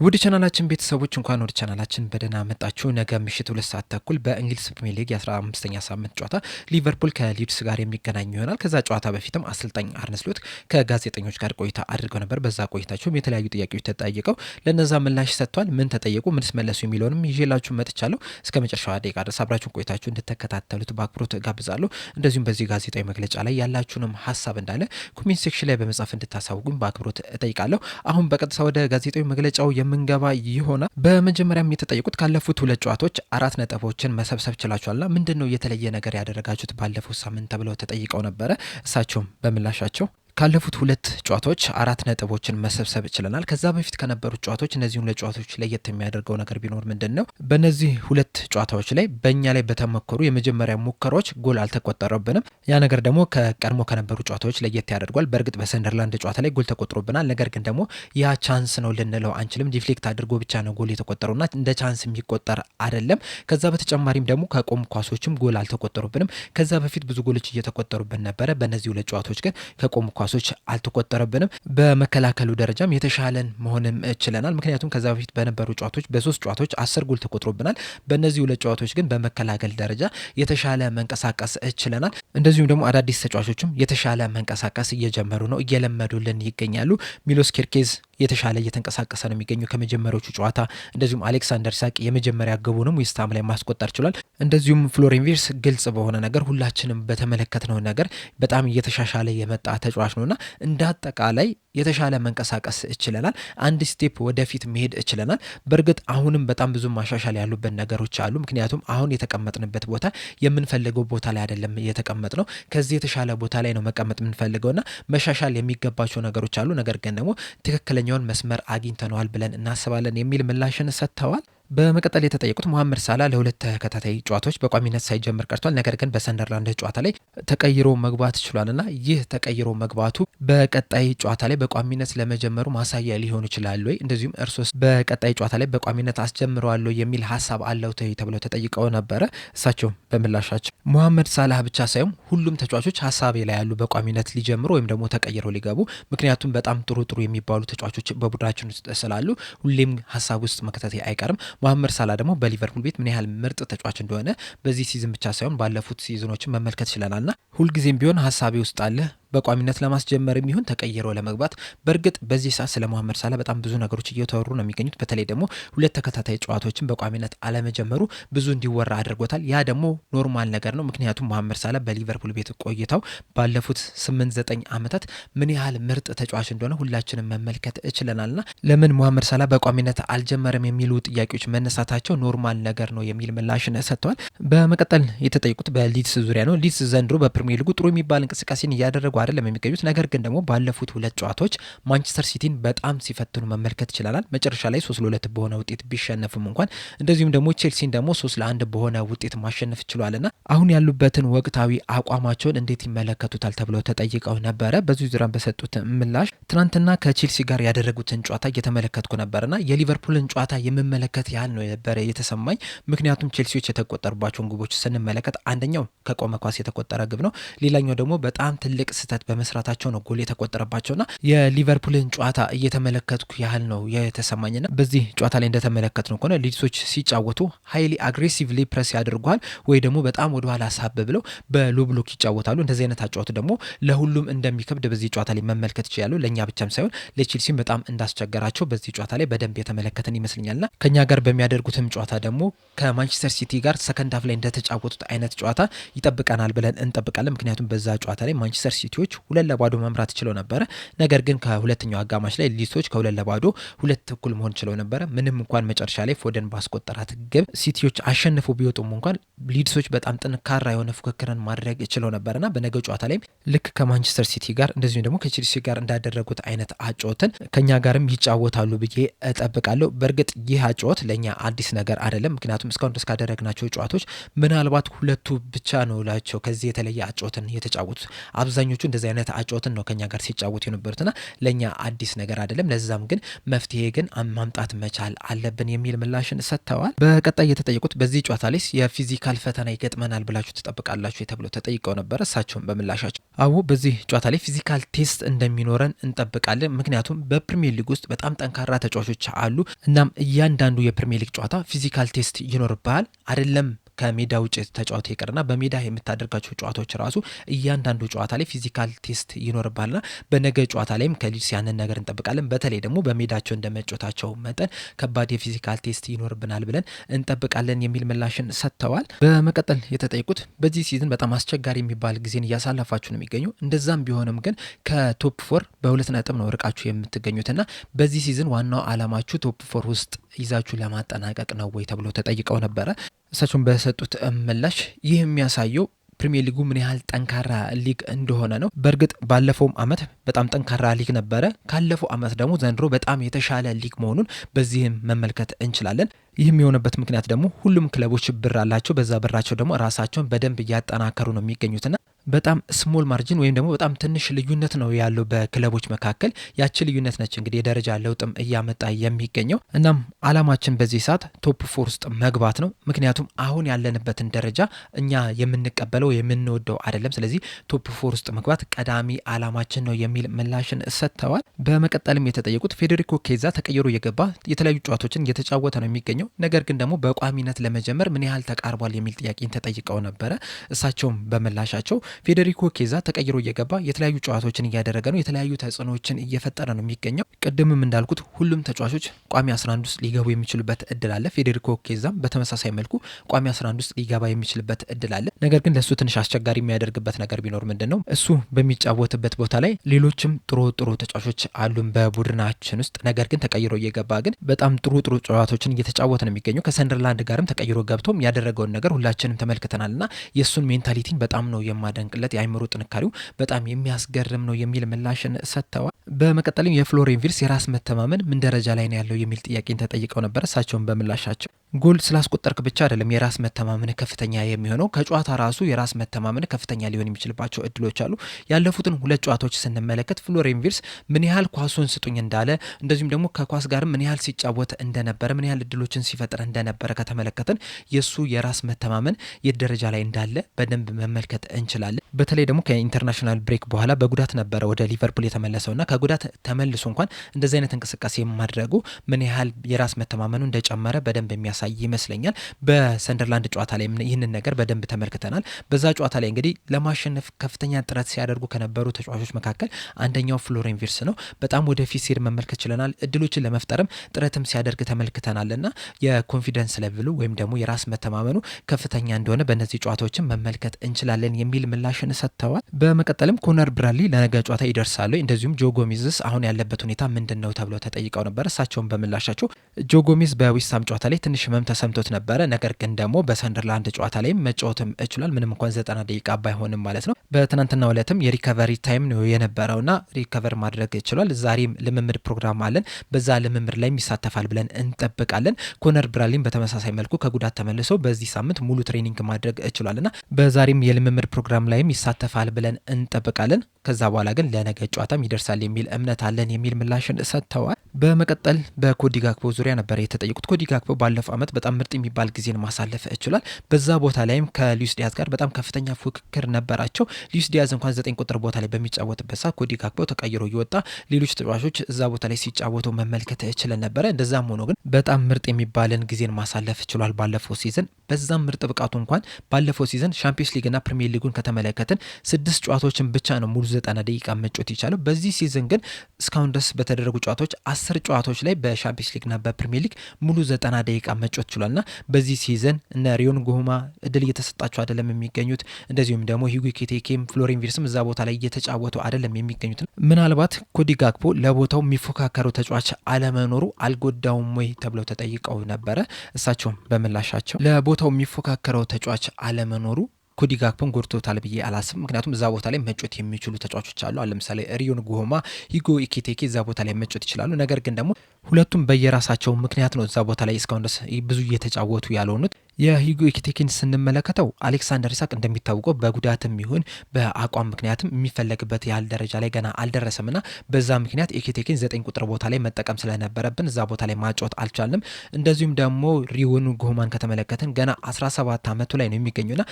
ውድ ቻናላችን ቤተሰቦች እንኳን ወደ ቻናላችን በደህና መጣችሁ። ነገ ምሽት 2 ሰዓት ተኩል በእንግሊዝ ፕሪሚየር ሊግ የ15ኛ ሳምንት ጨዋታ ሊቨርፑል ከሊድስ ጋር የሚገናኙ ይሆናል። ከዛ ጨዋታ በፊትም አሰልጣኝ አርነ ስሎት ከጋዜጠኞች ጋር ቆይታ አድርገው ነበር። በዛ ቆይታቸውም የተለያዩ ጥያቄዎች ተጠይቀው ለነዛ ምላሽ ሰጥቷል። ምን ተጠየቁ፣ ምንስ መለሱ የሚለውንም ይዤላችሁ መጥቻለሁ። እስከ መጨረሻው ደቂቃ ድረስ አብራችሁን ቆይታችሁ እንድትከታተሉት በአክብሮት ጋብዛለሁ። እንደዚሁም በዚህ ጋዜጣዊ መግለጫ ላይ ያላችሁንም ሀሳብ እንዳለ ኮሜንት ሴክሽን ላይ በመጻፍ እንድታሳውቁኝ በአክብሮት እጠይቃለሁ። አሁን በቀጥታ ወደ ጋዜጣዊ መግለጫው የምንገባ ይሆናል። በመጀመሪያም የተጠየቁት ካለፉት 2 ጨዋታዎች 4 ነጥቦችን መሰብሰብ ችላችኋልና ምንድነው የተለየ ነገር ያደረጋችሁት ባለፈው ሳምንት ተብለው ተጠይቀው ነበረ። እሳቸውም በምላሻቸው ካለፉት 2 ጨዋታዎች 4 ነጥቦችን መሰብሰብ ችለናል። ከዛ በፊት ከነበሩት ጨዋታዎች እነዚህን 2 ጨዋታዎች ለየት የሚያደርገው ነገር ቢኖር ምንድነው በእነዚህ 2 ጨዋታዎች ላይ በእኛ ላይ በተሞከሩ የመጀመሪያ ሙከራዎች ጎል አልተቆጠረብንም። ያ ነገር ደግሞ ከቀድሞ ከነበሩ ጨዋታዎች ለየት ያደርጓል። በእርግጥ በሰንደርላንድ ጨዋታ ላይ ጎል ተቆጥሮብናል። ነገር ግን ደግሞ ያ ቻንስ ነው ልንለው አንችልም። ዲፍሌክት አድርጎ ብቻ ነው ጎል የተቆጠረውና እንደ ቻንስ የሚቆጠር አይደለም። ከዛ በተጨማሪም ደግሞ ከቆሙ ኳሶችም ጎል አልተቆጠሩብንም። ከዛ በፊት ብዙ ጎሎች እየተቆጠሩብን ነበረ። በእነዚህ 2 ጨዋታዎች ግን ከቆሙ ኳሶች አልተቆጠረብንም። በመከላከሉ ደረጃም የተሻለን መሆንም ችለናል። ምክንያቱም ከዛ በፊት በነበሩ ጨዋታዎች በ3 ጨዋታዎች 10 ጎል ተቆጥሮብናል። በእነዚህ 2 ጨዋታዎች ግን በመከላከል ደረጃ የተሻለ መንቀሳቀስ ችለናል። እንደዚሁም ደግሞ አዳዲስ ተጫዋቾችም የተሻለ መንቀሳቀስ እየጀመሩ ነው፣ እየለመዱልን ይገኛሉ። ሚሎስ ኬርኬዝ የተሻለ እየተንቀሳቀሰ ነው የሚገኙ ከመጀመሪያዎቹ ጨዋታ። እንደዚሁም አሌክሳንደር ሳቅ የመጀመሪያ ግቡንም ዌስትሃም ላይ ማስቆጠር ችሏል። እንደዚሁም ፍሎሪያን ቪርትዝ ግልጽ በሆነ ነገር ሁላችንም በተመለከትነው ነገር በጣም እየተሻሻለ የመጣ ተጫዋች ነውና እንደ አጠቃላይ የተሻለ መንቀሳቀስ እችለናል። አንድ ስቴፕ ወደፊት መሄድ እችለናል። በእርግጥ አሁንም በጣም ብዙ ማሻሻል ያሉበት ነገሮች አሉ። ምክንያቱም አሁን የተቀመጥንበት ቦታ የምንፈልገው ቦታ ላይ አይደለም የተቀመጥ ነው። ከዚህ የተሻለ ቦታ ላይ ነው መቀመጥ የምንፈልገውና መሻሻል የሚገባቸው ነገሮች አሉ። ነገር ግን ደግሞ ትክክለኛውን መስመር አግኝተነዋል ብለን እናስባለን የሚል ምላሽን ሰጥተዋል። በመቀጠል የተጠየቁት መሐመድ ሳላ ለ2 ተከታታይ ጨዋታዎች በቋሚነት ሳይጀምር ቀርቷል። ነገር ግን በሰንደርላንድ ጨዋታ ላይ ተቀይሮ መግባት ችሏልና ይህ ተቀይሮ መግባቱ በቀጣይ ጨዋታ ላይ በቋሚነት ለመጀመሩ ማሳያ ሊሆን ይችላል ወይ? እንደዚሁም እርሶስ በቀጣይ ጨዋታ ላይ በቋሚነት አስጀምረዋለሁ የሚል ሀሳብ አለው ተብለው ተጠይቀው ነበረ። እሳቸው በምላሻቸው መሐመድ ሳላህ ብቻ ሳይሆን ሁሉም ተጫዋቾች ሀሳቤ ላይ ያሉ በቋሚነት ሊጀምሩ ወይም ደግሞ ተቀይረው ሊገቡ። ምክንያቱም በጣም ጥሩ የሚባሉ ተጫዋቾች በቡድናችን ውስጥ ስላሉ ሁሌም ሀሳብ ውስጥ መከተቴ አይቀርም። መሐመድ ሳላ ደግሞ በሊቨርፑል ቤት ምን ያህል ምርጥ ተጫዋች እንደሆነ በዚህ ሲዝን ብቻ ሳይሆን ባለፉት ሲዝኖችን መመልከት ችለናልና ሁልጊዜም ቢሆን ሀሳቤ ውስጥ አለ በቋሚነት ለማስጀመር የሚሆን ተቀይሮ ለመግባት። በእርግጥ በዚህ ሰዓት ስለ መሐመድ ሳላ በጣም ብዙ ነገሮች እየተወሩ ነው የሚገኙት። በተለይ ደግሞ 2 ተከታታይ ጨዋታዎችን በቋሚነት አለመጀመሩ ብዙ እንዲወራ አድርጎታል። ያ ደግሞ ኖርማል ነገር ነው። ምክንያቱም መሐመድ ሳላ በሊቨርፑል ቤት ቆይታው ባለፉት 8-9 ዓመታት ምን ያህል ምርጥ ተጫዋች እንደሆነ ሁላችንም መመልከት እችለናልና ለምን መሐመድ ሳላ በቋሚነት አልጀመረም የሚሉ ጥያቄዎች መነሳታቸው ኖርማል ነገር ነው የሚል ምላሽን ሰጥተዋል። በመቀጠል የተጠየቁት በሊድስ ዙሪያ ነው። ሊድስ ዘንድሮ በፕሪሚየር ሊጉ ጥሩ የሚባል እንቅስቃሴን እያደረጉ አይደለም የሚገኙት። ነገር ግን ደግሞ ባለፉት 2 ጨዋታዎች ማንቸስተር ሲቲን በጣም ሲፈትኑ መመልከት ይችላል። መጨረሻ ላይ 3-2 በሆነ ውጤት ቢሸነፍም እንኳን እንደዚሁም ደግሞ ቼልሲን ደግሞ 3-1 በሆነ ውጤት ማሸነፍ ችሏልና አሁን ያሉበትን ወቅታዊ አቋማቸውን እንዴት ይመለከቱታል ተብለው ተጠይቀው ነበረ። በዚህ ዙሪያ በሰጡት ምላሽ ትናንትና ከቼልሲ ጋር ያደረጉትን ጨዋታ እየተመለከትኩ ነበርና የሊቨርፑልን ጨዋታ የምመለከት ያህል ነው ነበረ የተሰማኝ። ምክንያቱም ቼልሲዎች የተቆጠሩባቸውን ግቦች ስንመለከት አንደኛው ከቆመ ኳስ የተቆጠረ ግብ ነው። ሌላኛው ደግሞ በጣም ትልቅ ስህተት በመስራታቸው ነው ጎል የተቆጠረባቸውና የሊቨርፑልን ጨዋታ እየተመለከትኩ ያህል ነው የተሰማኝና በዚህ ጨዋታ ላይ እንደተመለከት ነው ከሆነ ሊድሶች ሲጫወቱ ሃይሊ አግሬሲቭሊ ፕሬስ ያደርጓል ወይ ደግሞ በጣም ወደ ኋላ ሳብ ብለው በሎ ብሎክ ይጫወታሉ። እንደዚህ አይነት አጫወቱ ደግሞ ለሁሉም እንደሚከብድ በዚህ ጨዋታ ላይ መመልከት ይችላሉ። ለእኛ ብቻም ሳይሆን ለቼልሲም በጣም እንዳስቸገራቸው በዚህ ጨዋታ ላይ በደንብ የተመለከትን ይመስለኛልና ከኛ ጋር በሚያደርጉትም ጨዋታ ደግሞ ከማንቸስተር ሲቲ ጋር ሰከንድ ሃፍ ላይ እንደተጫወቱት አይነት ጨዋታ ይጠብቀናል ብለን እንጠብቃለን። ምክንያቱም በዛ ጨዋታ ላይ ማንቸስተር ሲቲዎች 2-0 መምራት ችለው ነበረ። ነገር ግን ከሁለተኛው አጋማሽ ላይ ሊድሶች ከ2-0 2-1 መሆን ችለው ነበረ። ምንም እንኳን መጨረሻ ላይ ፎደን ባስቆጠራት ግብ ሲቲዎች አሸንፈው ቢወጡም እንኳን ሊድሶች በጣም ጠንካራ የሆነ ፉክክርን ማድረግ ችለው ነበርና በነገው ጨዋታ ላይ ልክ ከማንቸስተር ሲቲ ጋር እንደዚሁም ደግሞ ከቼልሲ ጋር እንዳደረጉት አይነት አጨዋወትን ከኛ ጋርም ይጫወታሉ ብዬ እጠብቃለሁ። በእርግጥ ይህ አጨዋወት ለኛ አዲስ ነገር አይደለም። ምክንያቱም እስካሁን ድረስ ካደረግናቸው ጨዋታዎች ምናልባት 2 ብቻ ነው ላቸው ከዚህ የተለየ አጨዋወትን የተጫወቱት። አብዛኞቹ እንደዚህ አይነት አጮትን ነው ከኛ ጋር ሲጫወቱ የነበሩትና ለኛ አዲስ ነገር አይደለም። ለዛም ግን መፍትሄ ግን ማምጣት መቻል አለብን የሚል ምላሽን ሰጥተዋል። በቀጣይ የተጠየቁት በዚህ ጨዋታ ላይ የፊዚካል ፈተና ይገጥመናል ብላችሁ ትጠብቃላችሁ ተብሎ ተጠይቀው ነበር። እሳቸውም በምላሻቸው አዎ በዚህ ጨዋታ ላይ ፊዚካል ቴስት እንደሚኖረን እንጠብቃለን። ምክንያቱም በፕሪሚየር ሊግ ውስጥ በጣም ጠንካራ ተጫዋቾች አሉ። እናም እያንዳንዱ የፕሪሚየር ሊግ ጨዋታ ፊዚካል ቴስት ይኖርብሃል አይደለም ከሜዳ ውጭ ተጫዋቱ ይቀርና በሜዳ የምታደርጋቸው ጨዋታዎች ራሱ እያንዳንዱ ጨዋታ ላይ ፊዚካል ቴስት ይኖርባልና በነገ ጨዋታ ላይም ከሊድስ ያንን ነገር እንጠብቃለን። በተለይ ደግሞ በሜዳቸው እንደመጫወታቸው መጠን ከባድ የፊዚካል ቴስት ይኖርብናል ብለን እንጠብቃለን የሚል ምላሽን ሰጥተዋል። በመቀጠል የተጠየቁት በዚህ ሲዝን በጣም አስቸጋሪ የሚባል ጊዜን እያሳለፋችሁ ነው የሚገኙ። እንደዛም ቢሆንም ግን ከቶፕ ፎር በ2 ነጥብ ነው ርቃችሁ የምትገኙትና በዚህ ሲዝን ዋናው አላማችሁ ቶፕ ፎር ውስጥ ይዛችሁ ለማጠናቀቅ ነው ወይ ተብሎ ተጠይቀው ነበረ። እሳቸውን በሰጡት ምላሽ ይህ የሚያሳየው ፕሪሚየር ሊጉ ምን ያህል ጠንካራ ሊግ እንደሆነ ነው። በእርግጥ ባለፈውም አመት በጣም ጠንካራ ሊግ ነበረ። ካለፈው አመት ደግሞ ዘንድሮ በጣም የተሻለ ሊግ መሆኑን በዚህም መመልከት እንችላለን። ይህም የሆነበት ምክንያት ደግሞ ሁሉም ክለቦች ብር አላቸው። በዛ ብራቸው ደግሞ ራሳቸውን በደንብ እያጠናከሩ ነው የሚገኙትና በጣም ስሞል ማርጂን ወይም ደግሞ በጣም ትንሽ ልዩነት ነው ያለው በክለቦች መካከል። ያቺ ልዩነት ነች እንግዲህ የደረጃ ለውጥም እያመጣ የሚገኘው። እናም አላማችን በዚህ ሰዓት ቶፕ ፎር ውስጥ መግባት ነው። ምክንያቱም አሁን ያለንበትን ደረጃ እኛ የምንቀበለው የምንወደው አይደለም። ስለዚህ ቶፕ ፎር ውስጥ መግባት ቀዳሚ አላማችን ነው የሚል ምላሽን ሰጥተዋል። በመቀጠልም የተጠየቁት ፌዴሪኮ ኬዛ ተቀይሮ እየገባ የተለያዩ ጨዋታዎችን እየተጫወተ ነው የሚገኘው። ነገር ግን ደግሞ በቋሚነት ለመጀመር ምን ያህል ተቃርቧል የሚል ጥያቄን ተጠይቀው ነበረ። እሳቸውም በምላሻቸው ፌዴሪኮ ኬዛ ተቀይሮ እየገባ የተለያዩ ጨዋታዎችን እያደረገ ነው፣ የተለያዩ ተጽዕኖዎችን እየፈጠረ ነው የሚገኘው። ቅድምም እንዳልኩት ሁሉም ተጫዋቾች ቋሚ 11 ውስጥ ሊገቡ የሚችሉበት እድል አለ። ፌዴሪኮ ኬዛም በተመሳሳይ መልኩ ቋሚ 11 ውስጥ ሊገባ የሚችልበት እድል አለ። ነገር ግን ለእሱ ትንሽ አስቸጋሪ የሚያደርግበት ነገር ቢኖር ምንድን ነው እሱ በሚጫወትበት ቦታ ላይ ሌሎችም ጥሩ ተጫዋቾች አሉን በቡድናችን ውስጥ። ነገር ግን ተቀይሮ እየገባ ግን በጣም ጥሩ ጨዋታዎችን እየተጫወተ ነው የሚገኘው። ከሰንደርላንድ ጋርም ተቀይሮ ገብቶም ያደረገውን ነገር ሁላችንም ተመልክተናልና የእሱን ሜንታሊቲን በጣም ነው የማደንቅለት። የአይምሮ ጥንካሬው በጣም የሚያስገርም ነው የሚል ምላሽን ሰጥተዋል። በመቀጠልም የፍሎሪያን ቪርትዝ የራስ መተማመን ምን ደረጃ ላይ ነው ያለው የሚል ጥያቄን ተጠይቀው ነበር። እሳቸውን በምላሻቸው ጎል ስላስቆጠርክ ብቻ አይደለም የራስ መተማመን ከፍተኛ የሚሆነው፣ ከጨዋታ ራሱ የራስ መተማመን ከፍተኛ ሊሆን የሚችልባቸው እድሎች አሉ። ያለፉትን 2 ጨዋታዎች ስንመለከት ፍሎሪያን ቪርትዝ ምን ያህል ኳሱን ስጡኝ እንዳለ፣ እንደዚሁም ደግሞ ከኳስ ጋር ምን ያህል ሲጫወት እንደነበረ፣ ምን ያህል እድሎችን ሲፈጥር እንደነበረ ከተመለከትን የሱ የራስ መተማመን የት ደረጃ ላይ እንዳለ በደንብ መመልከት እንችላለን። በተለይ ደግሞ ከኢንተርናሽናል ብሬክ በኋላ በጉዳት ነበረ ወደ ሊቨርፑል የተመለሰውና ከጉዳት ተመልሶ እንኳን እንደዚህ አይነት እንቅስቃሴ ማድረጉ ምን ያህል የራስ መተማመኑ እንደጨመረ በደንብ የሚያሳይ ይመስለኛል። በሰንደርላንድ ጨዋታ ላይ ይህንን ነገር በደንብ ተመልክተናል። በዛ ጨዋታ ላይ እንግዲህ ለማሸነፍ ከፍተኛ ጥረት ሲያደርጉ ከነበሩ ተጫዋቾች መካከል አንደኛው ፍሎሪያን ቪርትዝ ነው። በጣም ወደፊት ሲር መመልከት ችለናል። እድሎችን ለመፍጠርም ጥረትም ሲያደርግ ተመልክተናልና የኮንፊደንስ ሌቭሉ ወይም ደግሞ የራስ መተማመኑ ከፍተኛ እንደሆነ በእነዚህ ጨዋታዎችን መመልከት እንችላለን የሚል ምላሽን ሰጥተዋል። በመቀጠልም ኮነር ብራድሊ ለነገ ጨዋታ ይደርሳሉ፣ እንደዚሁም ጆ ጎሜዝስ አሁን ያለበት ሁኔታ ምንድን ነው ተብለው ተጠይቀው ነበር። እሳቸውን በምላሻቸው ጆ ጎሜዝ በዌስትሃም ጨዋታ ላይ ትንሽ ህመም ተሰምቶት ነበረ። ነገር ግን ደግሞ በሰንደርላንድ ጨዋታ ላይ መጫወትም እችሏል፣ ምንም እንኳን 90 ደቂቃ ባይሆንም ማለት ነው። በትናንትናው ዕለትም የሪከቨሪ ታይም ነው የነበረውና ሪከቨር ማድረግ ይችሏል። ዛሬም ልምምድ ፕሮግራም አለን፣ በዛ ልምምድ ላይም ይሳተፋል ብለን እንጠብቃለን። ኮነር ብራድሊም በተመሳሳይ መልኩ ከጉዳት ተመልሶ በዚህ ሳምንት ሙሉ ትሬኒንግ ማድረግ እችሏልና በዛሬም የልምምድ ፕሮግራም ላይም ይሳተፋል ብለን እንጠብቃለን። ከዛ በኋላ ግን ለነገ ጨዋታም ይደርሳል የሚል እምነት አለን የሚል ምላሽን ሰጥተዋል። በመቀጠል በኮዲ ጋክፖ ዙሪያ ነበር የተጠየቁት። ኮዲ ጋክፖ ባለፈው ዓመት በጣም ምርጥ የሚባል ጊዜን ማሳለፍ እችሏል። በዛ ቦታ ላይም ከሉዊስ ዲያዝ ጋር በጣም ከፍተኛ ፉክክር ነበራቸው። ሉዊስ ዲያዝ እንኳን 9 ቁጥር ቦታ ላይ በሚጫወትበት ሰዓት ኮዲ ጋክፖ ተቀይሮ እየወጣ ሌሎች ተጫዋቾች እዛ ቦታ ላይ ሲጫወቱ መመልከት እችለን ነበረ። እንደዛም ሆኖ ግን በጣም ምርጥ የሚባልን ጊዜን ማሳለፍ እችሏል ባለፈው ሲዝን። በዛም ምርጥ ብቃቱ እንኳን ባለፈው ሲዝን ሻምፒዮንስ ሊግና ፕሪሚየር ሊጉን ከተመለከትን 6 ጨዋታዎችን ብቻ ነው ሙሉ 90 ደቂቃ መጫወት የቻለው። በዚህ ሲዝን ግን እስካሁን ድረስ በተደረጉ ጨዋታዎች 10 ጨዋታዎች ላይ በሻምፒዮንስ ሊግና በፕሪሚየር ሊግ ሙሉ 90 ደቂቃ መጫወት ችሏልና በዚህ ሲዝን እነ ሪዮን ጎሁማ እድል እየተሰጣቸው አይደለም የሚገኙት። እንደዚሁም ደግሞ ሂጉ ኤኪቲኬም ፍሎሪያን ቪርትዝም እዛ ቦታ ላይ እየተጫወቱ አይደለም የሚገኙት። ምናልባት ኮዲ ጋክፖ ለቦታው የሚፎካከረው ተጫዋች አለመኖሩ አልጎዳውም ወይ ተብለው ተጠይቀው ነበረ። እሳቸውም በምላሻቸው ለቦታው የሚፎካከረው ተጫዋች አለመኖሩ ኮዲ ጋክፖን ጎድቶታል ብዬ አላስብም። ምክንያቱም እዛ ቦታ ላይ መጮት የሚችሉ ተጫዋቾች አሉ። ለምሳሌ ሪዮን ጎሁማ፣ ሂጎ ኤኪቲኬ እዛ ቦታ ላይ መጮት ይችላሉ። ነገር ግን ደግሞ ሁለቱም በየራሳቸው ምክንያት ነው እዛ ቦታ ላይ እስካሁን ድረስ ብዙ እየተጫወቱ ያልሆኑት። የሂጎ ኤኪቲኬን ስንመለከተው አሌክሳንደር ኢሳክ እንደሚታወቀው በጉዳትም ይሁን በአቋም ምክንያትም የሚፈለግበት ያህል ደረጃ ላይ ገና አልደረሰምና በዛ ምክንያት ኤኪቲኬን 9 ቁጥር ቦታ ላይ መጠቀም ስለነበረብን እዛ ቦታ ላይ ማጫወት አልቻልንም። እንደዚሁም ደግሞ ሪዮን ጎማን ከተመለከትን ገና 17 ዓመቱ ላይ ነው የሚገኙና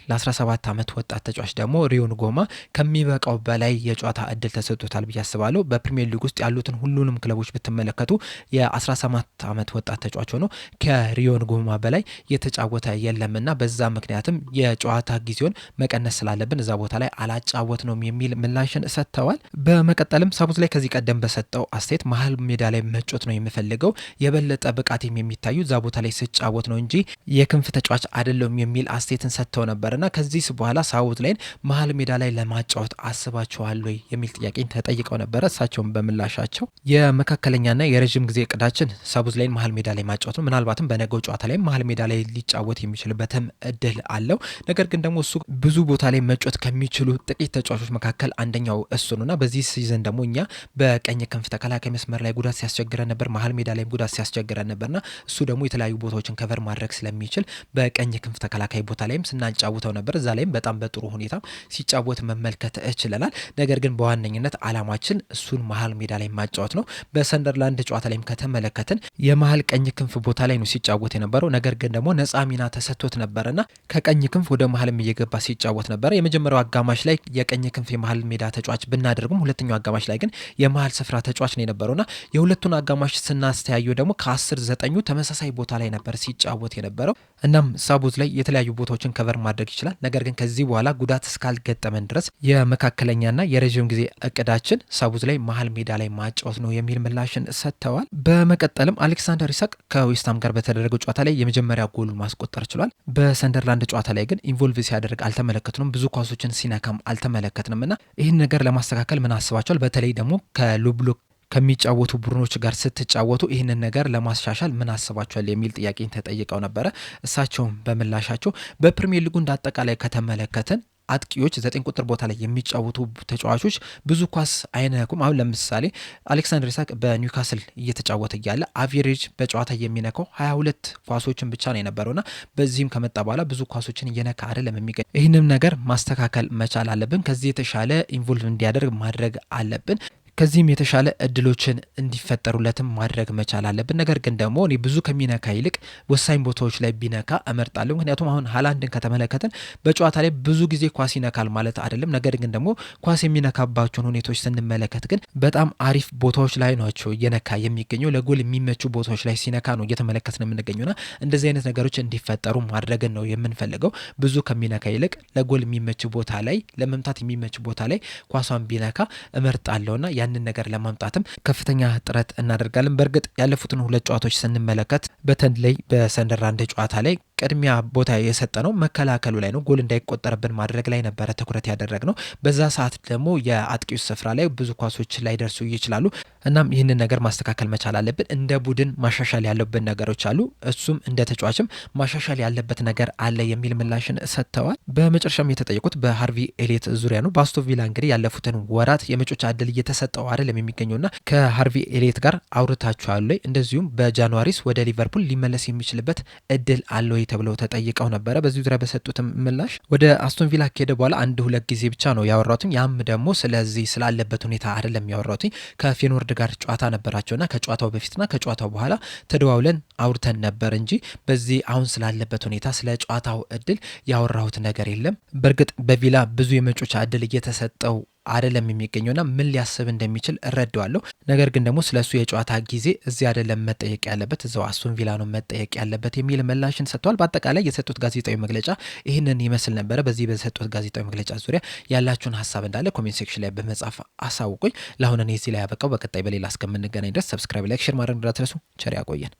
ለ17 ዓመት ወጣት ተጫዋች ደግሞ ሪዮን ጎማ ከሚበቃው በላይ የጨዋታ እድል ተሰጥቶታል ብዬ አስባለሁ። በፕሪሚየር ሊግ ውስጥ ያሉትን ሁሉንም ክለቦች ብትመለከቱ የ17 ዓመት ወጣት ተጫዋች ሆኖ ከሪዮን ጎማ በላይ የተጫወተ የለምና በዛ ምክንያትም የጨዋታ ጊዜውን መቀነስ ስላለብን እዛ ቦታ ላይ አላጫወት ነው የሚል ምላሽን ሰጥተዋል። በመቀጠልም ሳቡዝ ላይ ከዚህ ቀደም በሰጠው አስተያየት መሀል ሜዳ ላይ መጮት ነው የምፈልገው የበለጠ ብቃቴም የሚታዩ እዛ ቦታ ላይ ስጫወት ነው እንጂ የክንፍ ተጫዋች አይደለም የሚል አስተያየትን ሰጥተው ነበርና ከዚህ በኋላ ሳቡዝ ላይ መሀል ሜዳ ላይ ለማጫወት አስባቸዋል ወይ የሚል ጥያቄን ተጠይቀው ነበረ። እሳቸውም በምላሻቸው የመካከለኛና የረጅም ጊዜ እቅዳችን ሳቡዝ ላይ መሀል ሜዳ ላይ ማጫወት ነው። ምናልባትም በነገው ጨዋታ ላይ መሀል ሜዳ ላይ ሊጫወት የሚችልበትም እድል አለው። ነገር ግን ደግሞ እሱ ብዙ ቦታ ላይ መጫወት ከሚችሉ ጥቂት ተጫዋቾች መካከል አንደኛው እሱ ነውና በዚህ ሲዝን ደግሞ እኛ በቀኝ ክንፍ ተከላካይ መስመር ላይ ጉዳት ሲያስቸግረን ነበር፣ መሀል ሜዳ ላይ ጉዳት ሲያስቸግረን ነበርና እሱ ደግሞ የተለያዩ ቦታዎችን ከቨር ማድረግ ስለሚችል በቀኝ ክንፍ ተከላካይ ቦታ ላይም ስናጫውተው ነበር። እዛ ላይም በጣም በጥሩ ሁኔታ ሲጫወት መመልከት እችለናል። ነገር ግን በዋነኝነት አላማችን እሱን መሀል ሜዳ ላይ ማጫወት ነው። በሰንደርላንድ ጨዋታ ላይም ከተመለከትን የመሀል ቀኝ ክንፍ ቦታ ላይ ነው ሲጫወት የነበረው። ነገር ግን ደግሞ ነፃ ሚና ተሰጥቶት ነበርና ከቀኝ ክንፍ ወደ መሀልም እየገባ ሲጫወት ነበረ። የመጀመሪያው አጋማሽ ላይ የቀኝ ክንፍ የመሀል ሜዳ ተጫዋች ብናደርጉም ሁለተኛው አጋማሽ ላይ ግን የመሀል ስፍራ ተጫዋች ነው የነበረውና የሁለቱን አጋማሽ ስናስተያየው ደግሞ ከ10-9 ተመሳሳይ ቦታ ላይ ነበር ሲጫወት የነበረው። እናም ሳቡዝ ላይ የተለያዩ ቦታዎችን ከቨር ማድረግ ይችላል። ነገር ግን ከዚህ በኋላ ጉዳት እስካልገጠመን ድረስ የመካከለኛና የረዥም ጊዜ እቅዳችን ሳቡዝ ላይ መሀል ሜዳ ላይ ማጫወት ነው የሚል ምላሽን ሰጥተዋል። በመቀጠልም አሌክሳንደር ኢሳክ ከዌስትሃም ጋር በተደረገው ጨዋታ ላይ የመጀመሪያ ጎሉ ማስቆጠር ችሏል። በሰንደርላንድ ጨዋታ ላይ ግን ኢንቮልቭ ሲያደርግ አልተመለከትንም፣ ብዙ ኳሶችን ሲነካም አልተመለከትንም እና ይህን ነገር ለማስተካከል ምን አስባቸዋል? በተለይ ደግሞ ከሎብሎ ከሚጫወቱ ቡድኖች ጋር ስትጫወቱ ይህንን ነገር ለማሻሻል ምን አስባቸዋል የሚል ጥያቄን ተጠይቀው ነበረ። እሳቸውም በምላሻቸው በፕሪሚየር ሊጉ እንዳጠቃላይ ከተመለከትን አጥቂዎች 9 ቁጥር ቦታ ላይ የሚጫወቱ ተጫዋቾች ብዙ ኳስ አይነኩም። አሁን ለምሳሌ አሌክሳንደር ኢሳክ በኒውካስል እየተጫወተ እያለ አቬሬጅ በጨዋታ የሚነካው 22 ኳሶችን ብቻ ነው የነበረውና በዚህም ከመጣ በኋላ ብዙ ኳሶችን እየነካ አይደለም የሚገኝ። ይህንም ነገር ማስተካከል መቻል አለብን። ከዚህ የተሻለ ኢንቮልቭ እንዲያደርግ ማድረግ አለብን። ከዚህም የተሻለ እድሎችን እንዲፈጠሩለትም ማድረግ መቻል አለብን። ነገር ግን ደግሞ እኔ ብዙ ከሚነካ ይልቅ ወሳኝ ቦታዎች ላይ ቢነካ እመርጣለሁ። ምክንያቱም አሁን ሃላንድን ከተመለከትን በጨዋታ ላይ ብዙ ጊዜ ኳስ ይነካል ማለት አይደለም። ነገር ግን ደግሞ ኳስ የሚነካባቸውን ሁኔታዎች ስንመለከት ግን በጣም አሪፍ ቦታዎች ላይ ናቸው እየነካ የሚገኘው። ለጎል የሚመቹ ቦታዎች ላይ ሲነካ ነው እየተመለከትን የምንገኘውና እንደዚህ አይነት ነገሮች እንዲፈጠሩ ማድረግን ነው የምንፈልገው። ብዙ ከሚነካ ይልቅ ለጎል የሚመች ቦታ ላይ፣ ለመምታት የሚመች ቦታ ላይ ኳሷን ቢነካ እመርጣለሁና ያንን ነገር ለማምጣትም ከፍተኛ ጥረት እናደርጋለን። በእርግጥ ያለፉትን 2 ጨዋታዎች ስንመለከት በተለይ በሰንደርላንድ ጨዋታ ላይ ቅድሚያ ቦታ የሰጠነው መከላከሉ ላይ ነው። ጎል እንዳይቆጠርብን ማድረግ ላይ ነበረ ትኩረት ያደረግነው። በዛ ሰዓት ደግሞ የአጥቂው ስፍራ ላይ ብዙ ኳሶች ላይ ደርሱ ይችላሉ። እናም ይህንን ነገር ማስተካከል መቻል አለብን። እንደ ቡድን ማሻሻል ያለብን ነገሮች አሉ፣ እሱም እንደ ተጫዋችም ማሻሻል ያለበት ነገር አለ የሚል ምላሽን ሰጥተዋል። በመጨረሻም የተጠየቁት በሃርቪ ኤሊየት ዙሪያ ነው። በአስቶን ቪላ እንግዲህ ያለፉትን ወራት የመጮቻ እድል እየተሰጠው አይደለም የሚገኘውና ከሃርቪ ኤሊየት ጋር አውርታችኋል ወይ? እንደዚሁም በጃንዋሪስ ወደ ሊቨርፑል ሊመለስ የሚችልበት እድል አለ ወይ ተብለው ተጠይቀው ነበረ። በዚህ ዙሪያ በሰጡትም ምላሽ ወደ አስቶን ቪላ ከሄደ በኋላ 1-2 ጊዜ ብቻ ነው ያወራሁት። ያም ደግሞ ስለዚህ ስላለበት ሁኔታ አይደለም ያወራሁት። ከፌኖርድ ጋር ጨዋታ ነበራቸውና ከጨዋታው በፊትና ከጨዋታው በኋላ ተደዋውለን አውርተን ነበር እንጂ በዚህ አሁን ስላለበት ሁኔታ ስለ ጨዋታው እድል ያወራሁት ነገር የለም። በእርግጥ በቪላ ብዙ የመጮቻ እድል እየተሰጠው አይደለም የሚገኘውና ምን ሊያስብ እንደሚችል እረዳዋለሁ። ነገር ግን ደግሞ ስለሱ የጨዋታ ጊዜ እዚህ አይደለም መጠየቅ ያለበት፣ እዛው አስቶን ቪላ ነው መጠየቅ ያለበት የሚል ምላሽን ሰጥቷል። በአጠቃላይ የሰጡት ጋዜጣዊ መግለጫ ይህንን ይመስል ነበረ። በዚህ በሰጡት ጋዜጣዊ መግለጫ ዙሪያ ያላችሁን ሀሳብ እንዳለ ኮሜንት ሴክሽን ላይ በመጻፍ አሳውቁኝ። ለአሁን እኔ እዚህ ላይ ያበቃው። በቀጣይ በሌላ እስከምንገናኝ ድረስ ሰብስክራይብ፣ ላይክ፣ ሼር ማድረግ እንዳትረሱ። ቸር ያቆየን።